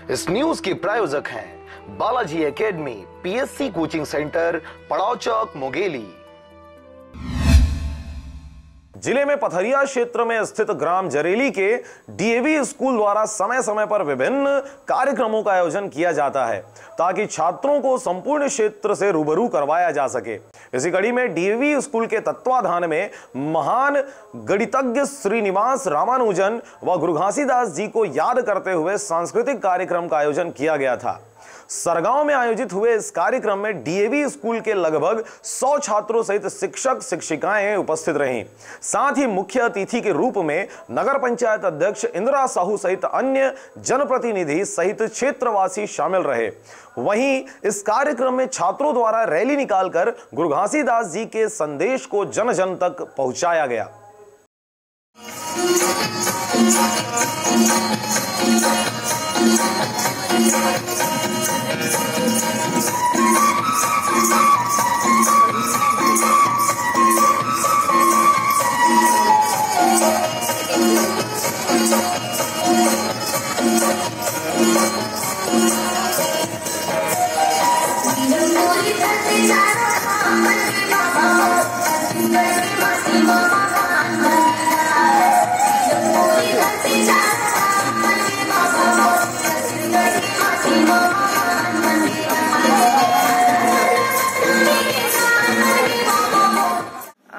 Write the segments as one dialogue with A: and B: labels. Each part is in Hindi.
A: इस न्यूज के प्रायोजक हैं Balaji academy, PSC coaching centre, पड़ाव चौक, मुंगेली।
B: जिले में पथरिया क्षेत्र में स्थित ग्राम जरेली के डीएवी स्कूल द्वारा समय समय पर विभिन्न कार्यक्रमों का आयोजन किया जाता है ताकि छात्रों को संपूर्ण क्षेत्र से रूबरू करवाया जा सके। इसी कड़ी में डीएवी स्कूल के तत्वाधान में महान गणितज्ञ श्रीनिवास रामानुजन व गुरु घासीदास जी को याद करते हुए सांस्कृतिक कार्यक्रम का आयोजन किया गया था। सरगांव में आयोजित हुए इस कार्यक्रम में डीएवी स्कूल के लगभग 100 छात्रों सहित शिक्षक शिक्षिकाएं उपस्थित रहीं। साथ ही मुख्य अतिथि के रूप में नगर पंचायत अध्यक्ष इंदिरा साहू सहित अन्य जनप्रतिनिधि सहित क्षेत्रवासी शामिल रहे। वहीं इस कार्यक्रम में छात्रों द्वारा रैली निकालकर गुरु घासीदास जी के संदेश को जन जन तक पहुंचाया गया।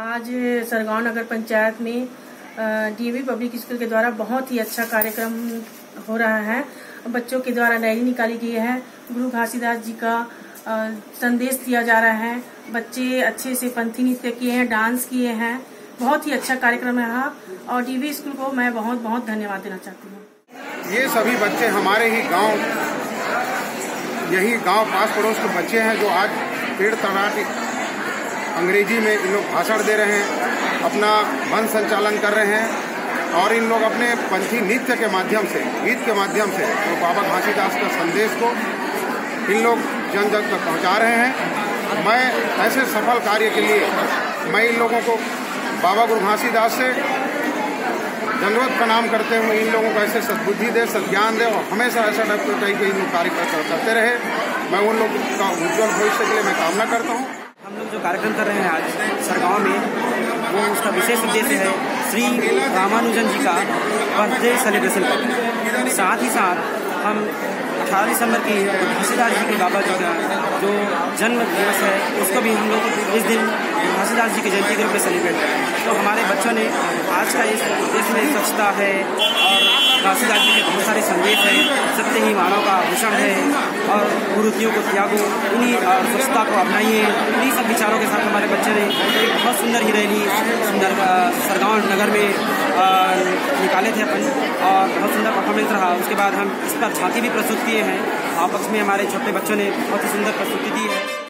C: आज सरगांव नगर पंचायत में डीएवी पब्लिक स्कूल के द्वारा बहुत ही अच्छा कार्यक्रम हो रहा है। बच्चों के द्वारा रैली निकाली गई है, गुरु घासीदास जी का संदेश दिया जा रहा है। बच्चे अच्छे से पंथी नृत्य किए हैं, डांस किए हैं। बहुत ही अच्छा कार्यक्रम है और डीएवी स्कूल को मैं बहुत बहुत धन्यवाद देना चाहती हूँ।
D: ये सभी बच्चे हमारे ही गांव, यही गांव पास पड़ोस के बच्चे हैं जो आज पेड़ तड़ाके अंग्रेजी में इन लोग भाषण दे रहे हैं, अपना वन संचालन कर रहे हैं और इन लोग अपने पंथी नृत्य के माध्यम से, गीत के माध्यम से तो बाबा घासीदास का संदेश को इन लोग जन जन तक पहुंचा रहे हैं। मैं ऐसे सफल कार्य के लिए मैं इन लोगों को बाबा गुरु घासीदास से दंडवत प्रणाम करते हुए इन लोगों को ऐसे सद्बुद्धि दे, सद्ज्ञान दे और हमेशा ऐसा डॉक्टर टाइप के इन लोग कार्य करते रहे। मैं उन लोगों का उज्जवल भविष्य के लिए मैं कामना करता हूँ।
E: हम लोग जो कार्यक्रम कर रहे हैं आज सरगांव में, वो उसका विशेष उद्देश्य है श्री रामानुजन जी का बर्थडे सेलिब्रेशन करना। साथ ही साथ हम 18 दिसंबर की घासीदास जी के बाबा जी का जो जन्म दिवस है उसको भी हम लोग इस दिन घासीदास जी की जयंती के रूप में सेलिब्रेट करें। तो हमारे बच्चों ने आज का इस देश में स्वच्छता है और घासीदास जी के बहुत सारे संदेश हैं, सत्य ही मानव का भूषण है और कुरीतियों को त्यागो, इन्हीं और स्वच्छता को अपनाइए, इन्हीं सब विचारों के साथ हमारे बच्चे ने एक बहुत सुंदर ही रैली सरगांव नगर में निकाले थे अपन और बहुत सुंदर परफॉर्मेंस रहा। उसके बाद हम इस पर झांकी भी प्रस्तुत किए हैं। आपस में हमारे छोटे बच्चों ने बहुत ही सुंदर प्रस्तुति दी है।